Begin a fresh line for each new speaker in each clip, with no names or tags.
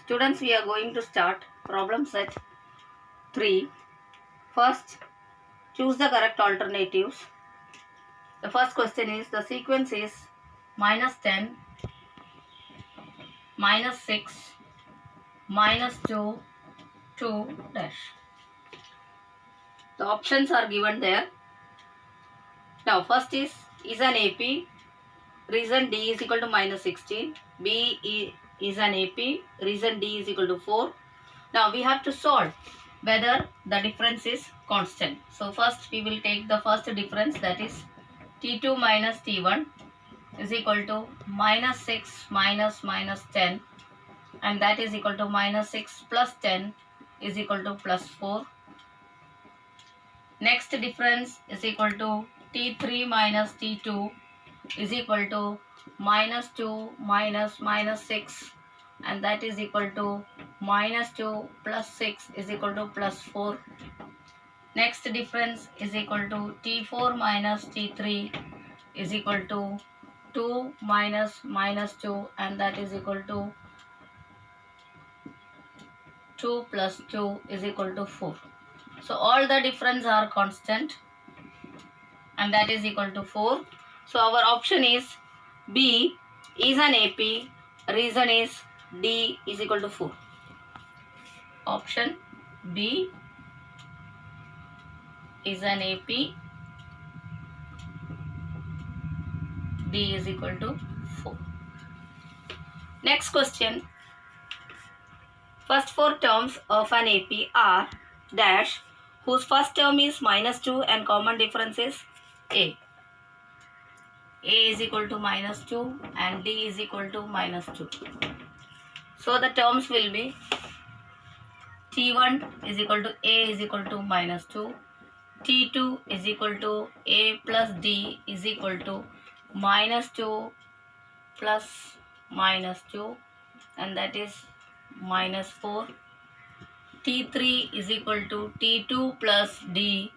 Students, we are going to start problem set 3. First, choose the correct alternatives. The first question is, the sequence is -10, -6, -2, 2 dash. The options are given there. Now, first is an AP. Reason D is equal to -16. B is an AP. Reason D is equal to 4. Now, we have to solve whether the difference is constant. So, first we will take the first difference, that is T2 minus T1 is equal to -6 minus 10, and that is equal to -6 plus 10 is equal to +4. Next difference is equal to T3 minus T2 is equal to -2 minus 6, and that is equal to -2 plus 6 is equal to +4. Next difference is equal to T4 minus T3 is equal to 2 minus 2, and that is equal to 2 plus 2 is equal to 4. So all the difference are constant, and that is equal to 4. So our option is B is an AP. Reason is D is equal to 4. Option B is an AP. D is equal to 4. Next question. First four terms of an AP are dash, whose first term is -2 and common difference is A. A is equal to -2 and D is equal to -2. So the terms will be T1 is equal to A is equal to -2. T2 is equal to A plus D is equal to -2 plus -2, and that is -4. T3 is equal to T2 plus D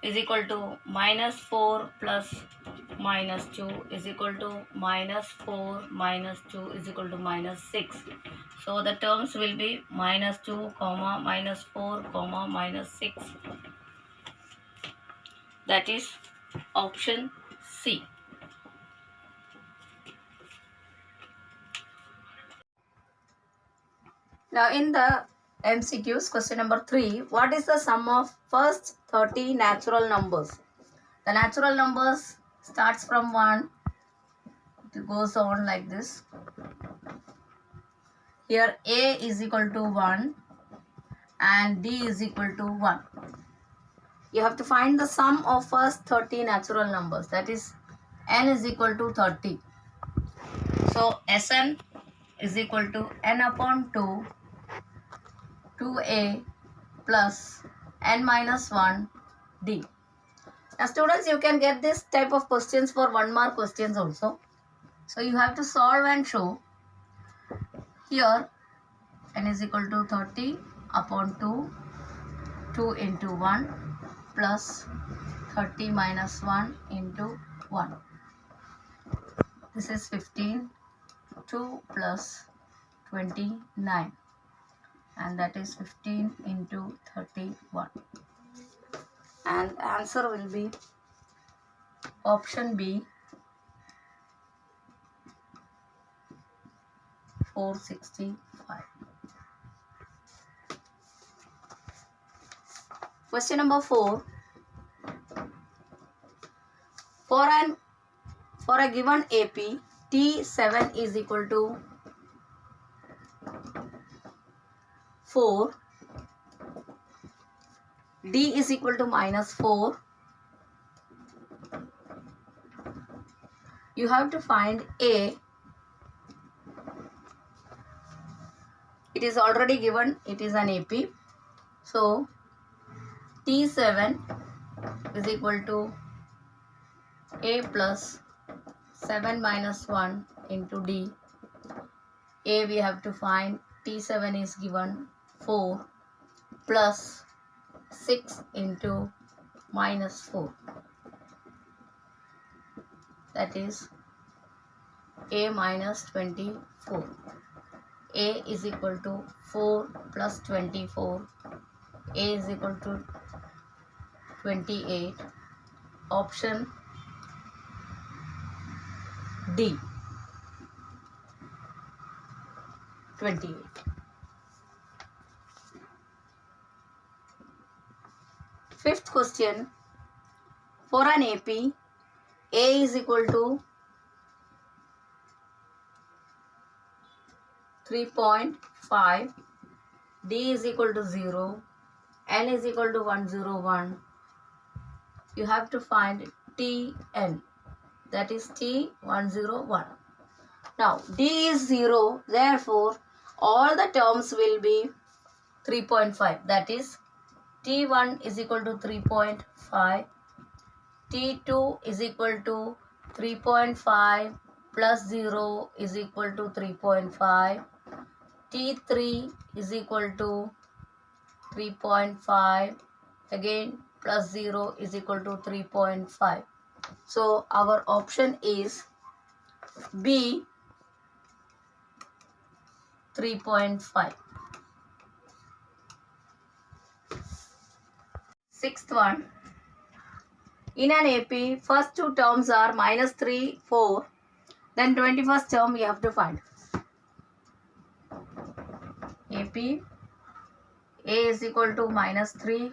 is equal to -4 plus -2 is equal to -4 -2 is equal to -6. So the terms will be -2, -4, -6. That is option C. Now in the MCQs, question number 3, what is the sum of first 30 natural numbers? The natural numbers starts from 1, it goes on like this. Here A is equal to 1 and D is equal to 1. You have to find the sum of first 30 natural numbers, that is n is equal to 30. So Sn is equal to n upon 2, 2a plus n minus 1 d. Now students, you can get this type of questions for 1 mark questions also. So you have to solve and show. Here n is equal to 30 upon 2, 2 into 1 plus 30 minus 1 into 1. This is 15, 2 plus 29, and that is 15 into 31. And answer will be option B, 465. Question number 4. For a given AP, T7 is equal to 4, D is equal to -4. You have to find A. It is already given, it is an AP. So T7 is equal to A plus 7 minus 1 into D. A we have to find. T7 is given 4 plus 6 into -4. That is A minus 24. A is equal to 4 plus 24. A is equal to 28. Option D, 28. Fifth question. For an AP, A is equal to 3.5, D is equal to 0, N is equal to 101. You have to find Tn, that is T101. Now D is 0, therefore all the terms will be 3.5, that is T1 is equal to 3.5, T2 is equal to 3.5 plus 0 is equal to 3.5, T3 is equal to 3.5, again plus 0 is equal to 3.5. So our option is B, 3.5. Sixth one. In an AP, first two terms are minus 3, 4. Then 21st term we have to find. AP, A is equal to minus 3.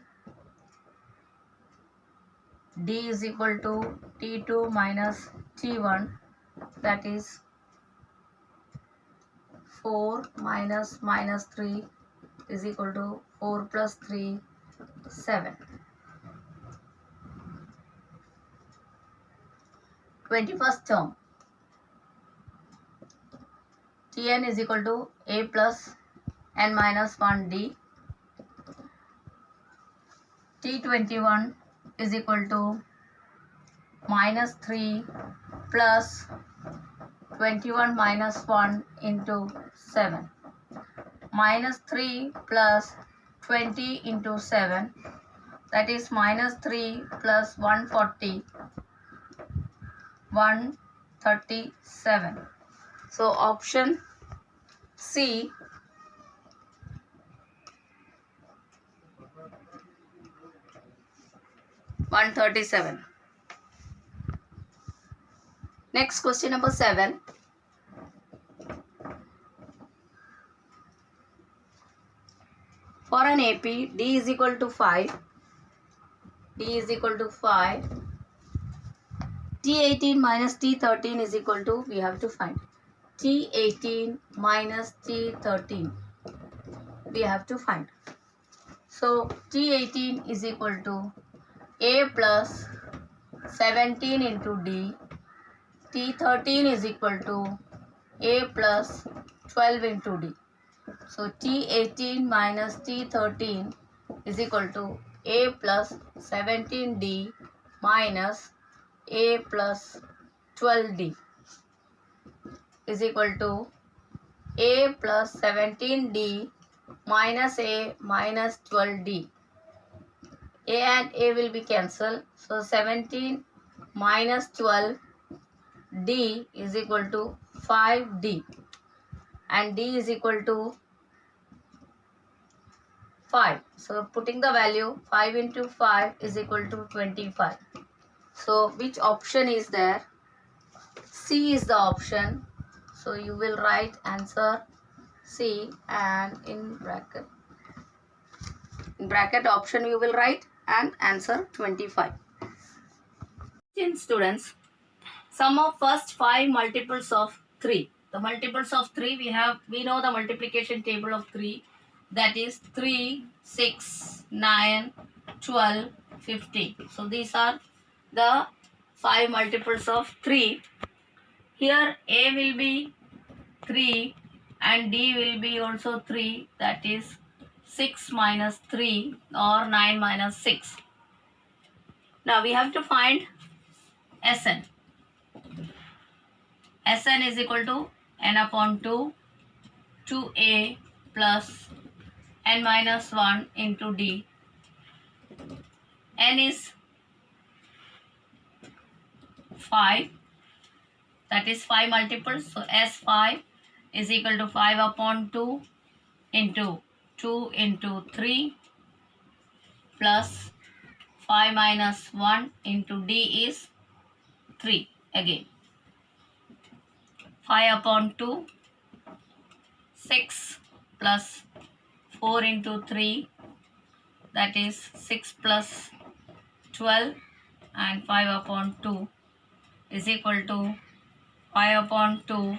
D is equal to T2 minus T1. That is 4 minus 3 is equal to 4 plus 3, 7. 21st term. Tn is equal to A plus N minus 1 D. T21 is equal to minus 3 plus 21 minus 1 into 7. Minus 3 plus 20 into 7, that is minus 3 plus 140, 137. So option C, 137. Next question number 7. For an AP, D is equal to 5. D is equal to 5. T18 minus T13 is equal to, we have to find T18 minus T13. We have to find. So T18 is equal to A plus 17 into D. T13 is equal to A plus 12 into D. So T18 minus T13 is equal to A plus 17D minus A plus 12D is equal to A plus 17D minus A minus 12D. A and A will be cancelled. So 17 minus 12D is equal to 5D. And D is equal to 5. So putting the value 5 into 5 is equal to 25. So which option is there? C is the option. So you will write answer C, and in bracket option you will write and answer 25. Students, sum of first 5 multiples of 3. The multiples of 3 we know the multiplication table of 3, that is 3, 6, 9, 12, 15. So these are the 5 multiples of 3. Here A will be 3 and D will be also 3, that is 6 minus 3 or 9 minus 6. Now we have to find Sn. Sn is equal to n upon 2, 2a plus n minus 1 into d. N is 5, that is 5 multiples, so S5, is equal to 5 upon 2 into 2 into 3 plus 5 minus 1 into d is 3 again. 5 upon 2, 6 plus 4 into 3, that is 6 plus 12, and 5 upon 2 is equal to 5 upon 2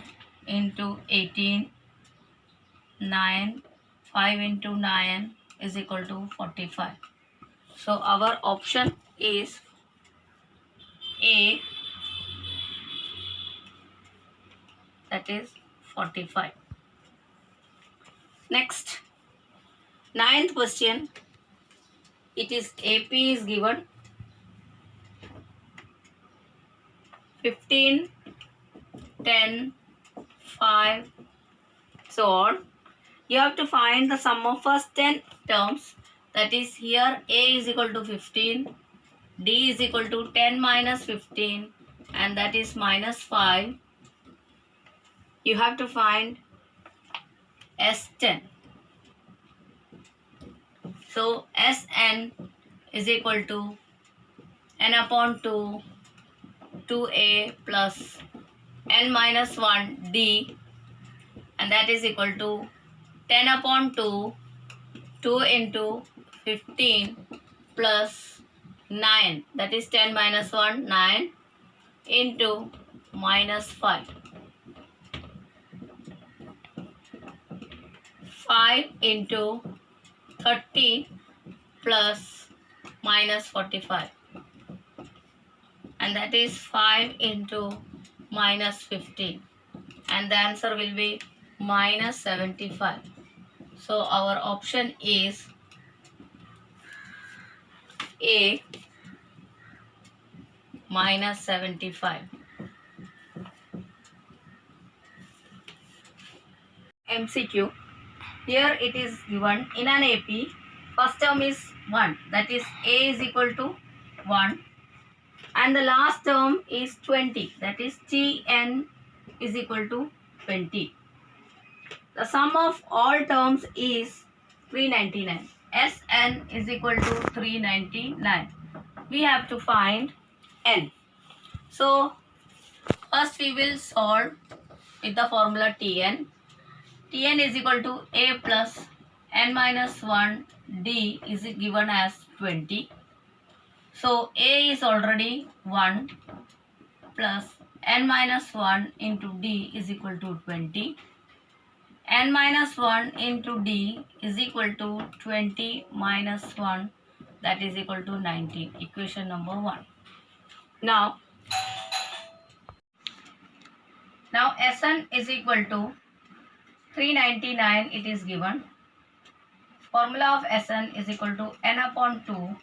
into 18, 9, 5 into 9 is equal to 45. So our option is A, that is 45. Next, ninth question. It is AP is given 15, 10, 5, so on. You have to find the sum of first 10 terms. That is, here A is equal to 15, D is equal to 10 minus 15, and that is minus 5. You have to find S10. So Sn is equal to n upon 2, 2a plus n minus 1 d, and that is equal to 10 upon 2, 2 into 15 plus 9, that is 10 minus 1, 9 into minus 5. 5 into 30 plus minus 45, and that is 5 into minus 15, and the answer will be minus 75. So our option is A, minus 75. MCQ. Here it is given in an AP, first term is 1, that is A is equal to 1, and the last term is 20, that is Tn is equal to 20. The sum of all terms is 399. Sn is equal to 399. We have to find n. So first we will solve with the formula Tn. Tn is equal to a plus n minus 1 d is given as 20. So a is already 1 plus n minus 1 into d is equal to 20. N minus 1 into d is equal to 20 minus 1, that is equal to 19. Equation number 1. Now Sn is equal to 399, it is given. Formula of Sn is equal to n upon 2,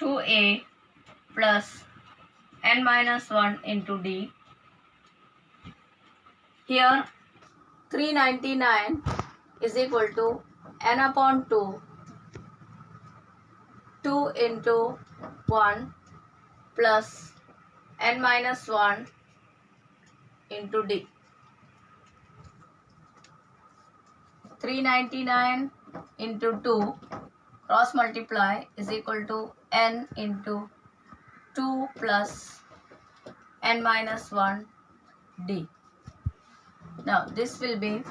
2a plus n minus 1 into d. Here 399 is equal to n upon 2, 2 into 1 plus n minus 1 into d. 399 into 2 cross multiply is equal to n into 2 plus n minus 1 d. Now this will be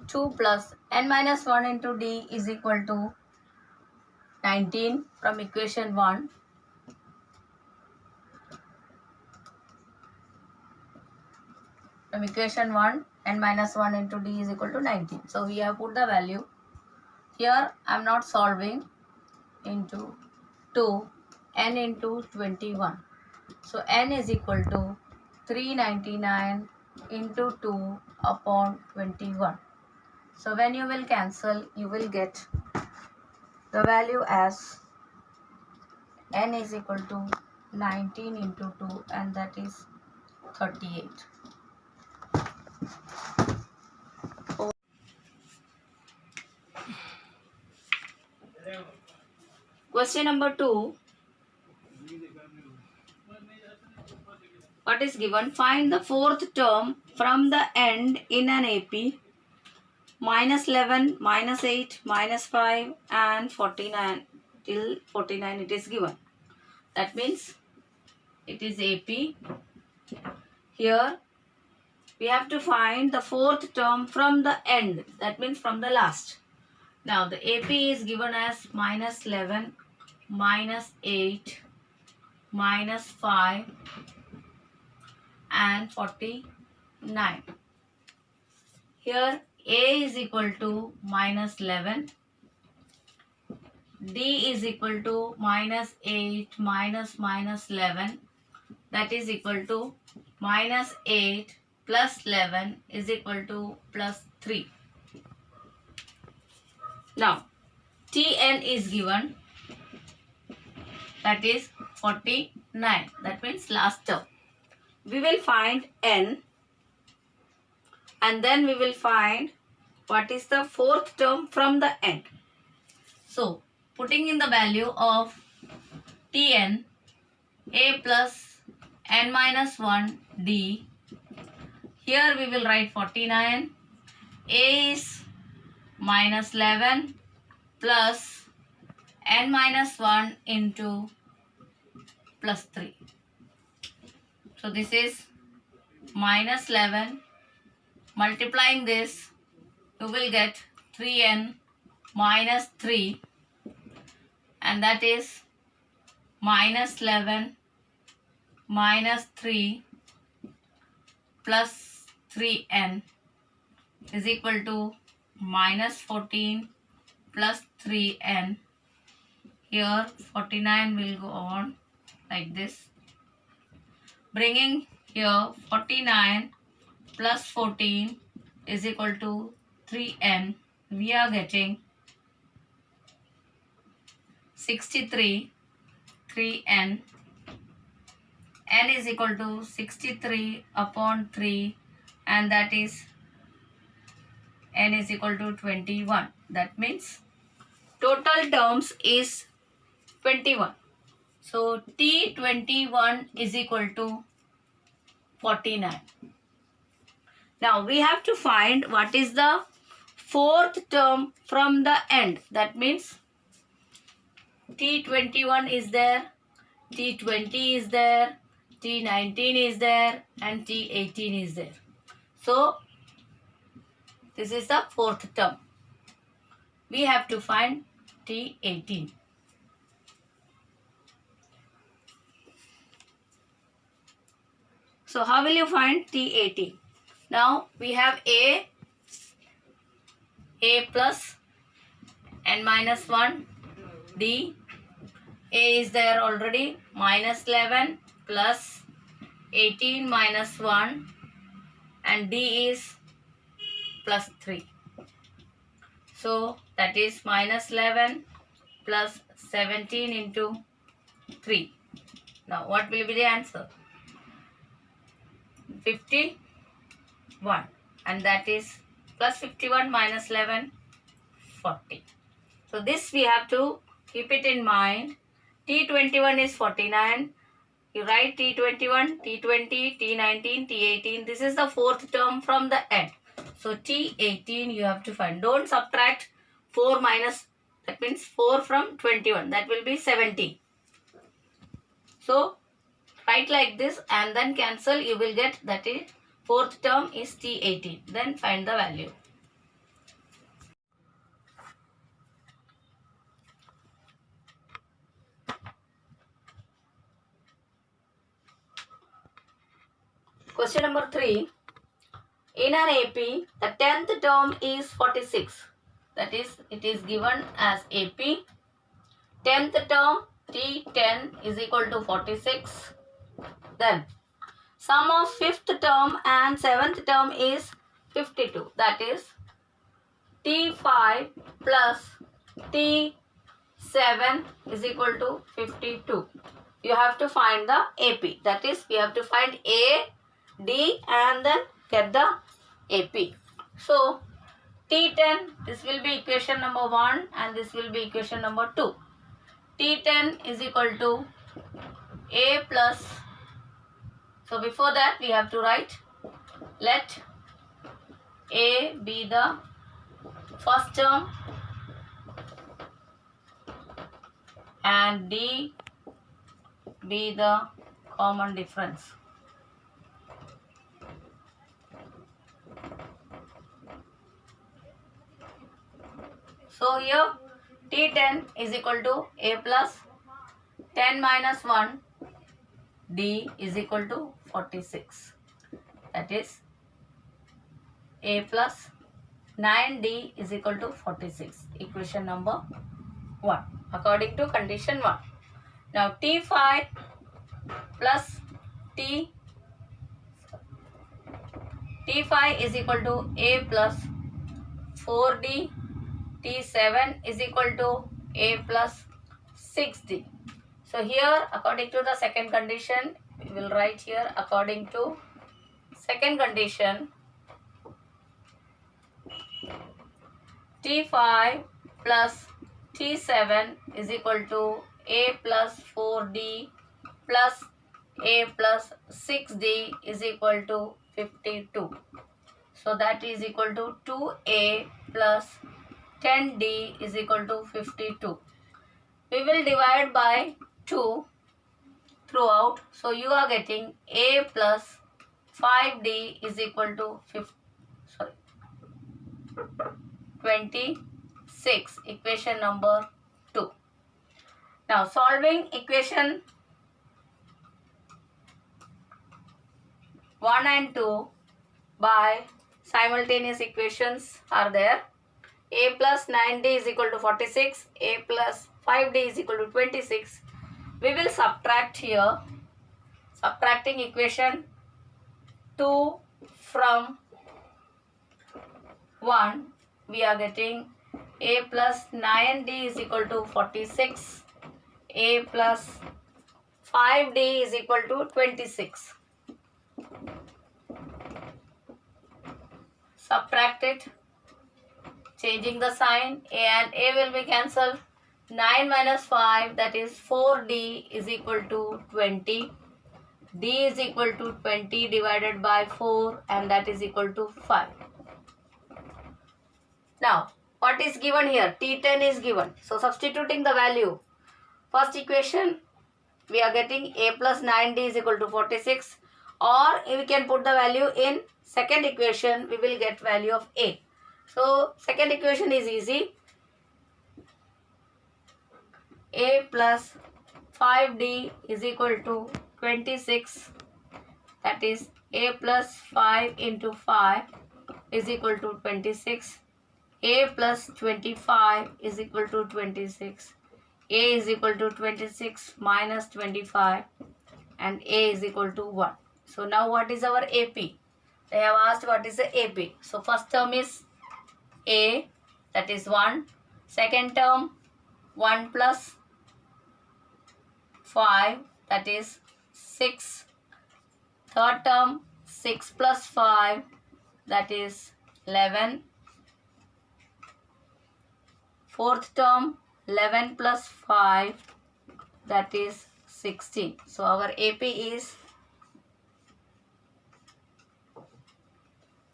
2 plus n minus 1 into d is equal to 19 from equation 1. From equation 1, n minus 1 into d is equal to 19. So we have put the value. Here I am not solving into 2, n into 21. So n is equal to 399 into 2 upon 21. So when you will cancel, you will get the value as n is equal to 19 into 2, and that is 38. Question number 2. What is given? Find the fourth term from the end in an AP. Minus 11, minus 8, minus 5 and 49. Till 49 it is given. That means it is AP. Here we have to find the fourth term from the end. That means from the last. Now the AP is given as minus 11, minus 8, minus 5 and 49. Here A is equal to minus 11, D is equal to minus 8 minus 11, that is equal to minus 8 plus 11 is equal to plus 3. Now Tn is given, that is 49, that means last term. We will find n and then we will find what is the fourth term from the end. So putting in the value of Tn, A plus n minus 1 D. Here we will write 49. A is minus 11 plus n minus 1 into plus 3. So this is minus 11. Multiplying this, you will get 3n minus 3, and that is minus 11 minus 3 plus 3n is equal to minus 14 plus 3n. Here 49 will go on like this, bringing here 49 plus 14 is equal to 3n. We are getting 63, 3n. N is equal to 63 upon 3, and that is n is equal to 21. That means total terms is 21. So T21 is equal to 49. Now we have to find what is the fourth term from the end. That means T21 is there, T20 is there, T19 is there, and T18 is there. So this is the fourth term. We have to find T18. So how will you find T18? Now we have A plus n minus 1 D. A is there already, minus 11 plus 18 minus 1, and D is plus 3. So that is minus 11 plus 17 into 3. Now what will be the answer? 51, and that is plus 51 minus 11, 40. So this we have to keep it in mind. T21 is 49. You write T21, T20, T19, T18. This is the fourth term from the end. So T18 you have to find. Don't subtract 4 minus, that means 4 from 21. That will be 17. So write like this and then cancel. You will get that is fourth term is T18. Then find the value. Question number 3. In an AP, the 10th term is 46. That is, it is given as AP. 10th term T10 is equal to 46. Then sum of 5th term and 7th term is 52. That is T5 plus T7 is equal to 52. You have to find the AP. That is, we have to find A, D and then get the AP. So T10, this will be equation number 1 and this will be equation number 2. T10 is equal to A plus, so before that we have to write, let A be the first term and D be the common difference. So here T10 is equal to A plus 10 minus 1, D is equal to 46. That is A plus 9D is equal to 46. Equation number 1 according to condition 1. Now T5 plus T5 is equal to A plus 4D. T7 is equal to A plus 6D. So here according to the second condition, we will write here according to second condition, T5 plus T7 is equal to A plus 4D plus A plus 6D is equal to 52. So that is equal to 2A plus 10D is equal to 52. We will divide by 2 throughout. So you are getting A plus 5D is equal to 26. Equation number 2. Now solving equation 1 and 2 by simultaneous equations are there. A plus 9D is equal to 46. A plus 5D is equal to 26. We will subtract here. Subtracting equation 2 from 1, we are getting A plus 9D is equal to 46. A plus 5D is equal to 26. Subtract it. Changing the sign, A and A will be cancelled. 9 minus 5, that is 4D is equal to 20. D is equal to 20 divided by 4 and that is equal to 5. Now, what is given here? T10 is given. So, substituting the value. First equation, we are getting A plus 9D is equal to 46. Or we can put the value in second equation, we will get value of A. So, second equation is easy. A plus 5D is equal to 26. That is A plus 5 into 5 is equal to 26. A plus 25 is equal to 26. A is equal to 26 minus 25 and A is equal to 1. So, now what is our AP? They have asked what is the AP. So, first term is A, that is 1. Second term 1 plus 5, that is 6. Third term 6 plus 5, that is 11. Fourth term 11 plus 5, that is 16. So our AP is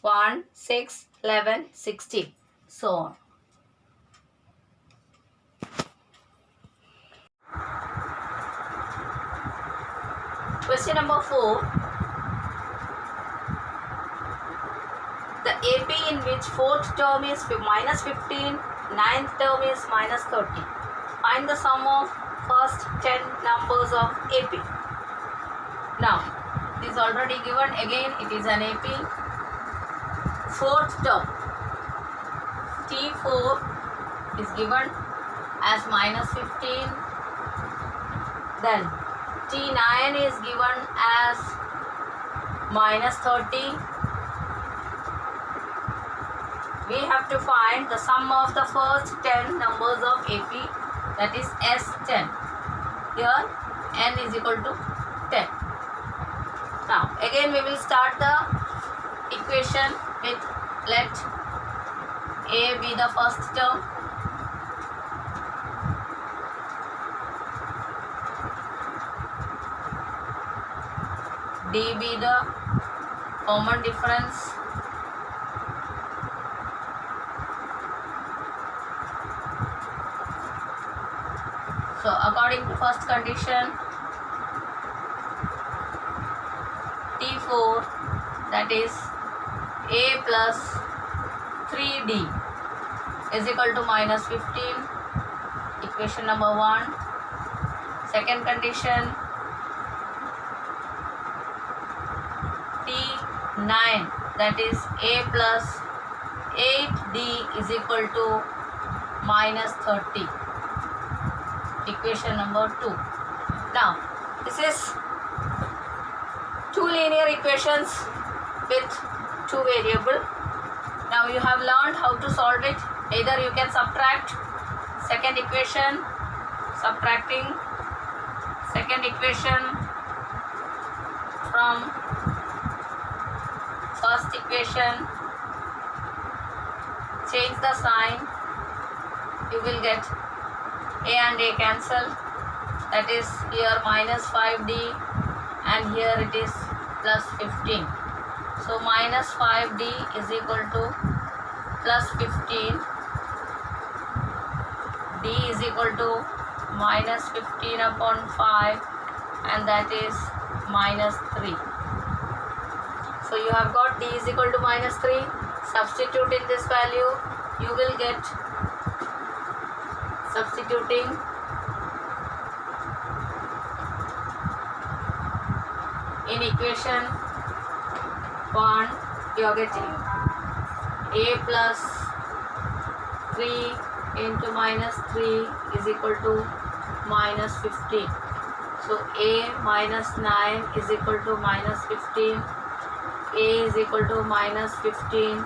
1, 6, 11, 16, so on. Question number 4. The AP in which fourth term is minus 15, ninth term is minus 30. Find the sum of first 10 numbers of AP. Now, it is already given. Again, it is an AP. Fourth term, T4 is given as minus 15. Then T9 is given as minus 30. We have to find the sum of the first 10 numbers of AP, that is S10. Here N is equal to 10. Now again we will start the equation with let A be the first term D be the common difference. So according to first condition, T4, that is A plus 3D is equal to minus 15. Equation number 1. Second condition, T9, that is A plus 8D is equal to minus 30. Equation number 2. Now, this is two linear equations with two variables. Now you have learned how to solve it. Either you can subtract second equation, subtracting second equation from first equation, change the sign, you will get A and A cancel, that is here minus 5D and here it is plus 15. So minus 5D is equal to plus 15. D is equal to minus 15 upon 5 and that is minus 3. So you have got D is equal to minus 3. Substitute in this value, you will get, substituting, in equation 1 you are getting A plus 3 into minus 3 is equal to minus 15. So A minus 9 is equal to minus 15. A is equal to minus 15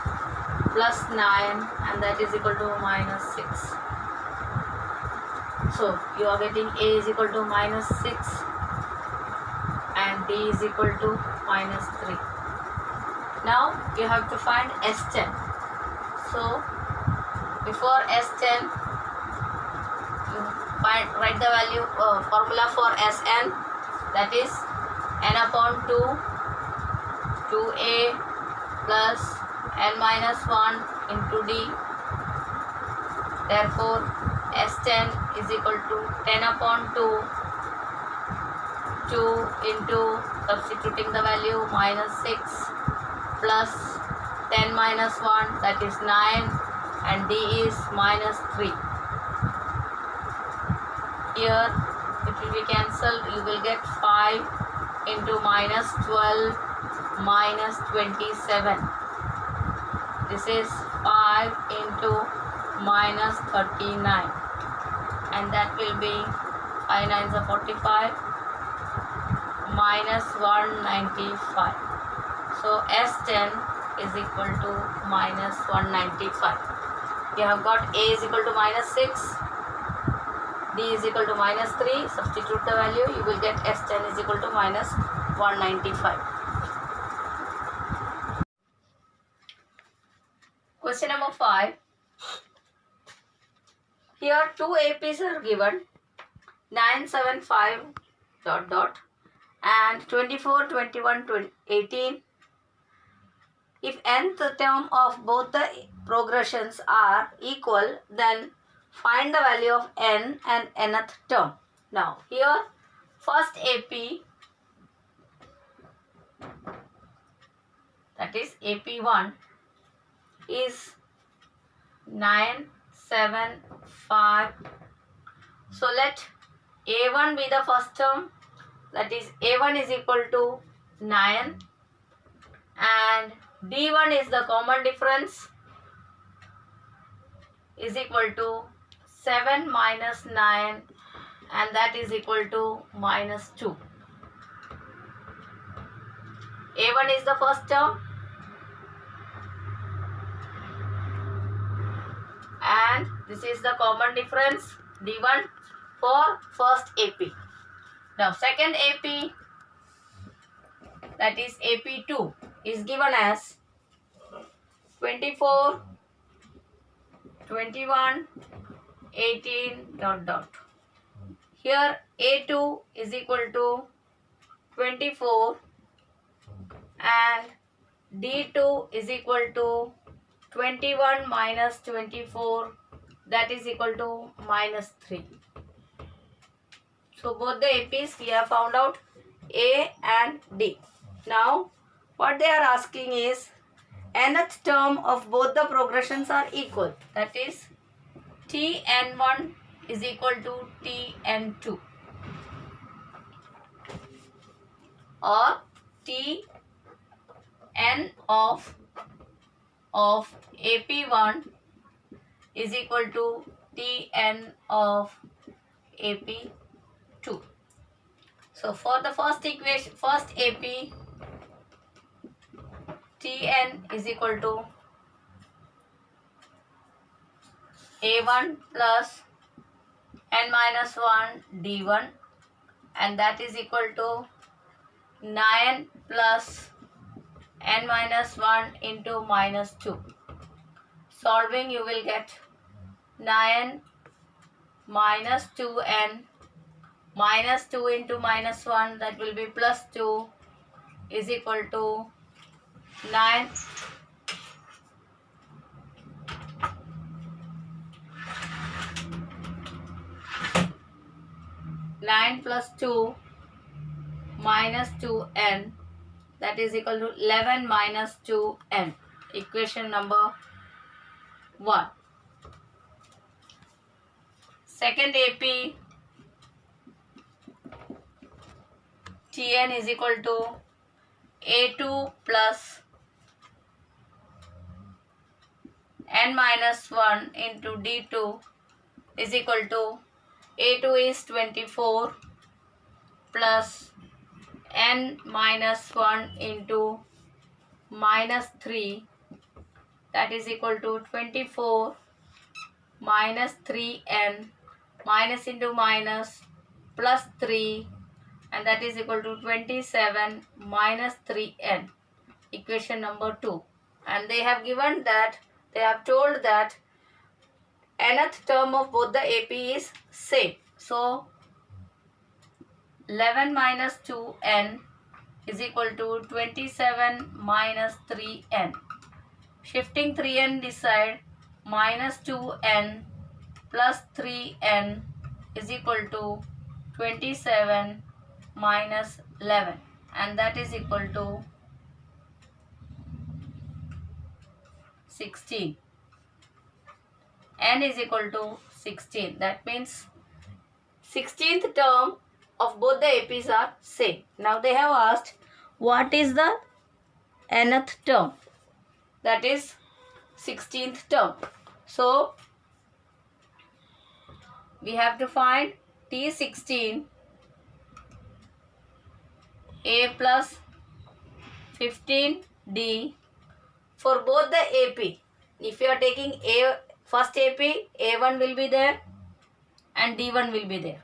plus 9 and that is equal to minus 6. So you are getting A is equal to minus 6 and D is equal to minus 3. Now you have to find S10. So before S10, you write the value formula for Sn, that is n upon 2 2a plus n minus 1 into d. Therefore S10 is equal to 10 upon 2 into, substituting the value, minus 6 plus 10 minus 1, that is 9 and d is minus 3. Here it will be cancelled, you will get 5 into minus 12 minus 27. This is 5 into minus 39 and that will be 5 9s are 45 minus 195. So S10 is equal to minus 195. You have got A is equal to minus 6, D is equal to minus 3. Substitute the value, you will get S10 is equal to minus 195. Question number 5. Here two APs are given, 975 dot dot and 24, 21, 18. If nth term of both the progressions are equal, then find the value of n and nth term. Now here first AP, that is AP1, is 975. So let A1 be the first term, that is A1 is equal to 9 and D1 is the common difference, is equal to 7 minus 9 and that is equal to minus 2. A1 is the first term and this is the common difference, D1, for first AP. Now second AP, that is AP2, is given as 24, 21, 18 dot dot. Here A2 is equal to 24 and D2 is equal to 21 minus 24, that is equal to minus 3. So both the APs we have found out, A and D. Now what they are asking is nth term of both the progressions are equal, that is Tn1 is equal to Tn2 or Tn of AP1 is equal to Tn of AP2. So for the first equation, first AP, Tn is equal to A1 plus n minus 1 D1, and that is equal to 9 plus n minus 1 into minus 2. Solving you will get 9 minus 2n minus 2 into minus 1, that will be plus 2, is equal to 9 plus 2 minus 2n, that is equal to 11 minus 2n. Equation number 1. Second AP, Tn is equal to A2 plus n minus 1 into D2 is equal to A2 is 24 plus n minus 1 into minus 3, that is equal to 24 minus 3n minus into minus plus 3, and that is equal to 27 minus 3n. Equation number 2. And they have given that, they have told that nth term of both the AP is same. So 11 minus 2n is equal to 27 minus 3n. Shifting 3n this side, minus 2n plus 3n is equal to 27 minus 11, and that is equal to 16. N is equal to 16. That means 16th term of both the APs are same. Now they have asked what is the nth term, that is 16th term. So we have to find T16 A plus 15D for both the AP. If you are taking A, first AP, A1 will be there and D1 will be there.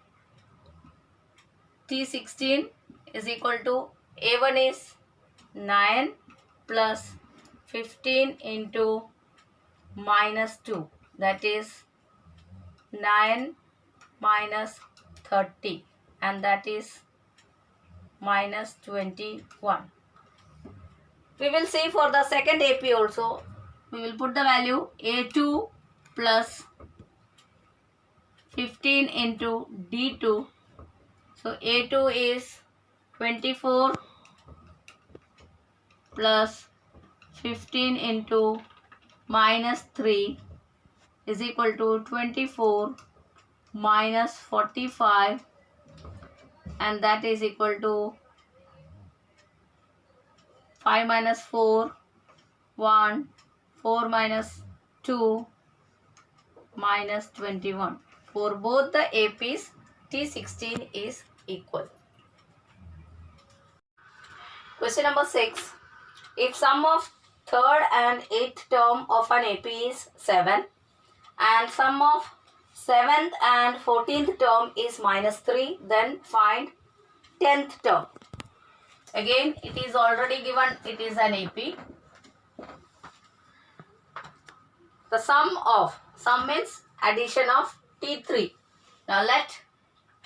T16 is equal to A1 is 9 plus 15 into minus 2, that is 9 minus 30, and that is minus 21. We will see for the second AP also. We will put the value A2 plus 15 into D2. So A2 is 24 plus 15 into minus 3 is equal to 24 minus 45, and that is equal to 5 minus 4, 1, 4 minus 2, minus 21. For both the APs, T16 is equal. Question number 6. If sum of third and eighth term of an AP is 7 and sum of 7th and 14th term is minus 3, then find 10th term. Again, it is already given, it is an AP. The sum means addition of T3. Now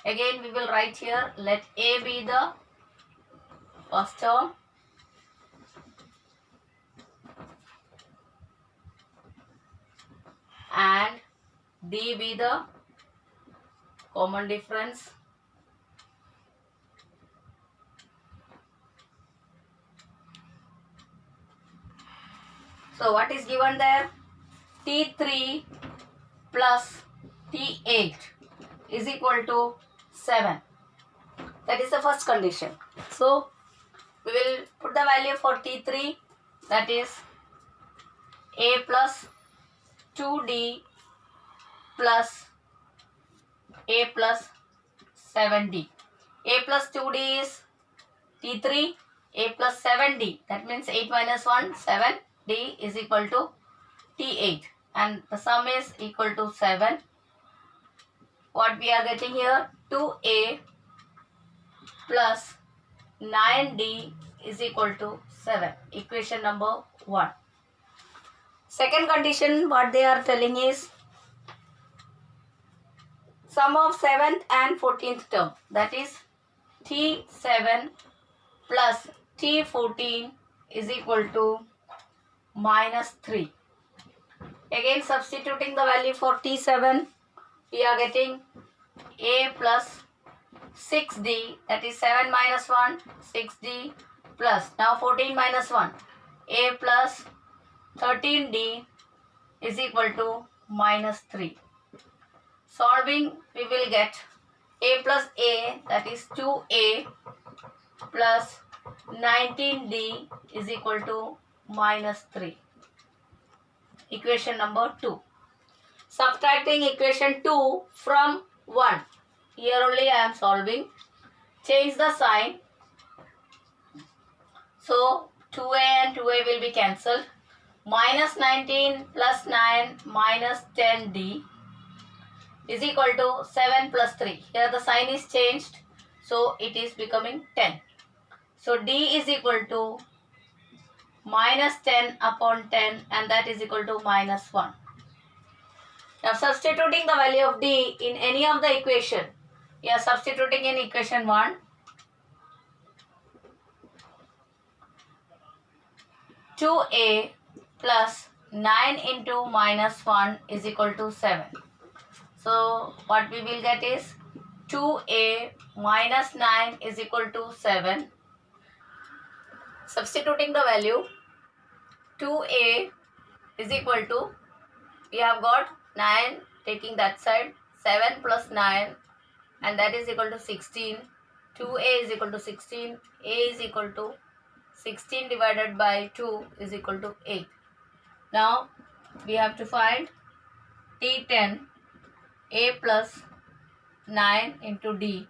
again we will write here, let A be the first term, and D be the common difference. So what is given there? T3 plus T8 is equal to 7. That is the first condition. So we will put the value for T3, that is A plus 2D plus A plus 7D. A plus 2D is T3, A plus 7D. That means 8 minus 1, 7. D is equal to T8. And the sum is equal to 7. What we are getting here? 2A plus 9D is equal to 7. Equation number 1. Second condition, what they are telling is sum of 7th and 14th term. That is T7 plus T14 is equal to minus 3. Again substituting the value for T7, we are getting A plus 6D, that is 7 minus 1, 6D plus, now 14 minus 1, A plus 13D is equal to minus 3. Solving, we will get A plus A, that is 2A plus 19D is equal to minus 3. Equation number 2. Subtracting equation 2 from 1. Here only I am solving. Change the sign. So 2A and 2A will be cancelled. Minus 19 plus 9 minus 10D is equal to 7 plus 3. Here the sign is changed. So it is becoming 10. So D is equal to minus 10 upon 10, and that is equal to minus 1. Now substituting the value of D in any of the equation. We are substituting in equation 1. 2A plus 9 into minus 1 is equal to 7. So what we will get is 2A minus 9 is equal to 7. Substituting the value, 2A is equal to, we have got 9 taking that side, 7 plus 9, and that is equal to 16. 2A is equal to 16. A is equal to 16 divided by 2 is equal to 8. Now we have to find T10, A plus 9 into D,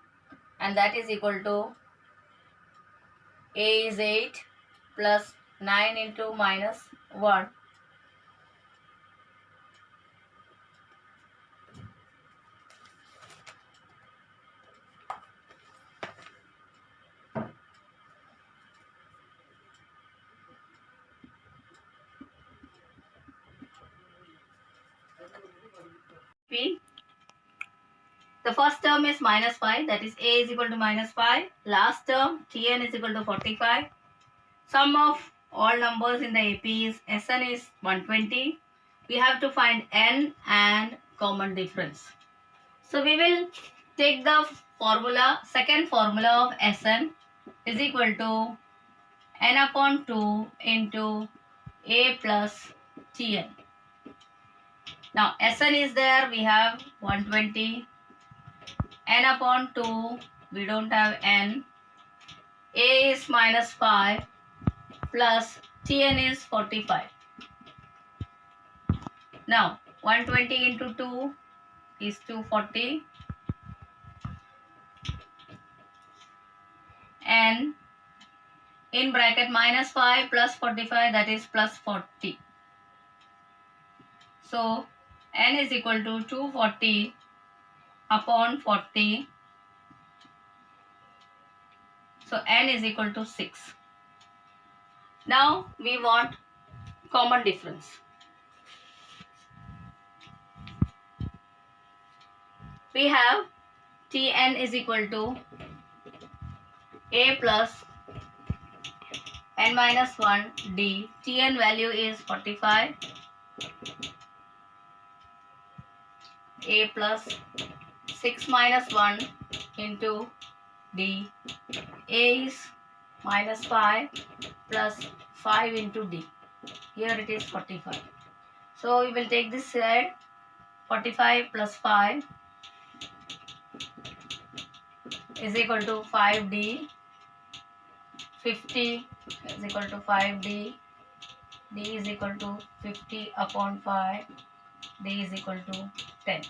and that is equal to A is 8 plus 9 into minus 1. P. The first term is minus 5, that is A is equal to minus 5. Last term Tn is equal to 45. Sum of all numbers in the AP is Sn is 120. We have to find N and common difference. So we will take the formula, second formula of Sn is equal to N upon 2 into A plus Tn. Now Sn is there, we have 120. N upon 2, we don't have N. A is minus 5 plus Tn is 45. Now 120 into 2 is 240. And in bracket minus 5 plus 45, that is plus 40. So N is equal to 240 upon 40. So N is equal to 6. Now we want common difference. We have Tn is equal to A plus N minus 1 D. Tn value is 45. A plus 6 minus 1 into D. A is minus 5 plus 5 into D. Here it is 45. So we will take this side. 45 plus 5 is equal to 5D. 50 is equal to 5D. D is equal to 50 upon 5. D is equal to 10.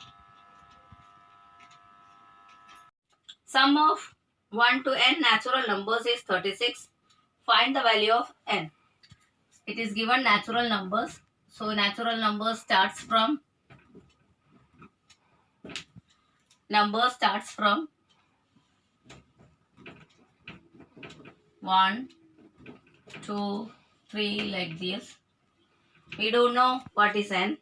Sum of 1 to n natural numbers is 36. Find the value of n. It is given natural numbers. So natural numbers starts from 1, 2, 3 like this. We don't know what is n,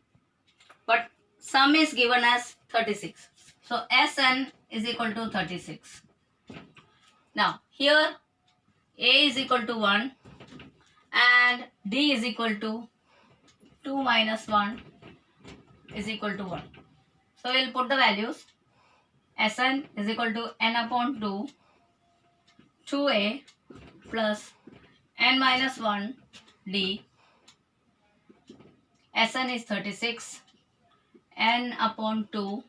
but sum is given as 36. So Sn is equal to 36. Now here A is equal to 1 and D is equal to 2 minus 1 is equal to 1. So we'll put the values. Sn is equal to n upon 2, 2a plus n minus 1 d. Sn is 36, n upon 2,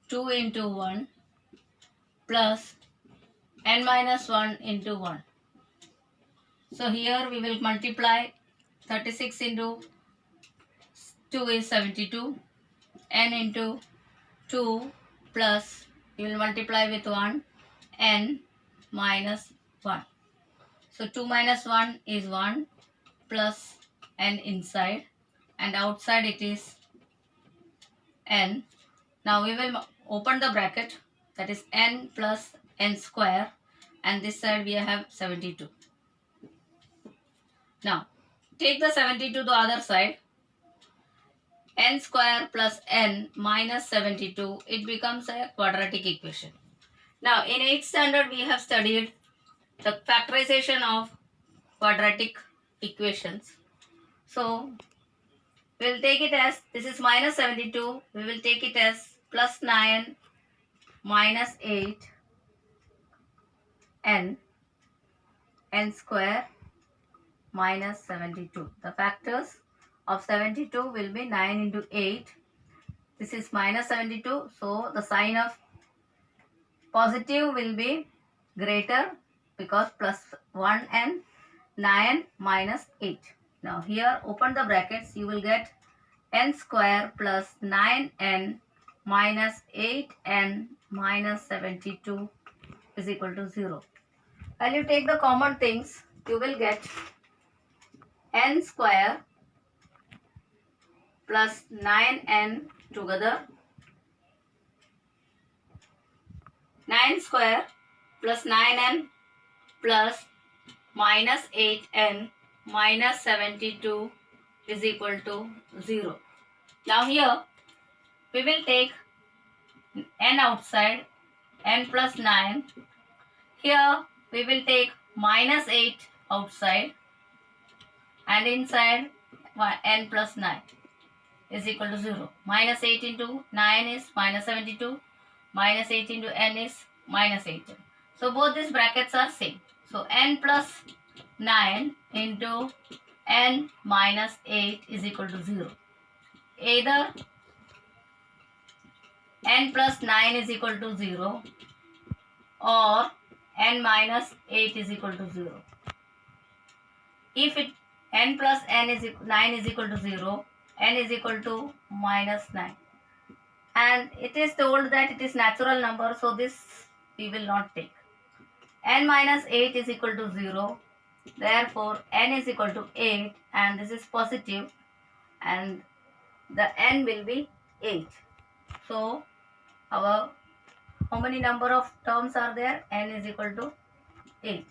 2 into 1 plus n minus 1 into 1. So here we will multiply 36 into 2 is 72, n into 2 plus we will multiply with 1, n minus 1. So 2 minus 1 is 1 plus n inside and outside it is n. Now we will open the bracket, that is n plus n square, and this side we have 72. Now take the 72 to the other side. N square plus n minus 72, it becomes a quadratic equation. Now in 8th standard we have studied the factorization of quadratic equations. So we'll take it as, this is minus 72, we will take it as plus 9 minus 8 n square minus 72. The factors of 72 will be 9 into 8. This is minus 72, so the sign of positive will be greater because plus 1 and 9 minus 8. Now here open the brackets, you will get n square plus 9n minus 8n minus 72 is equal to 0. When you take the common things, you will get n square plus 9n together. 9 square plus 9n plus minus 8n minus 72 is equal to 0. Now here we will take n outside, n plus 9. Here we will take minus 8 outside and inside n plus 9 is equal to 0. Minus 8 into 9 is minus 72. Minus 8 into n is minus 8. So both these brackets are same. So n plus 9 into n minus 8 is equal to 0. Either n plus 9 is equal to 0 or n minus 8 is equal to 0. If it n plus n is 9 is equal to 0, n is equal to minus 9. And it is told that it is natural number, so this we will not take. N minus 8 is equal to 0. Therefore, n is equal to 8 and this is positive and the n will be 8. So, how many number of terms are there? N is equal to 8.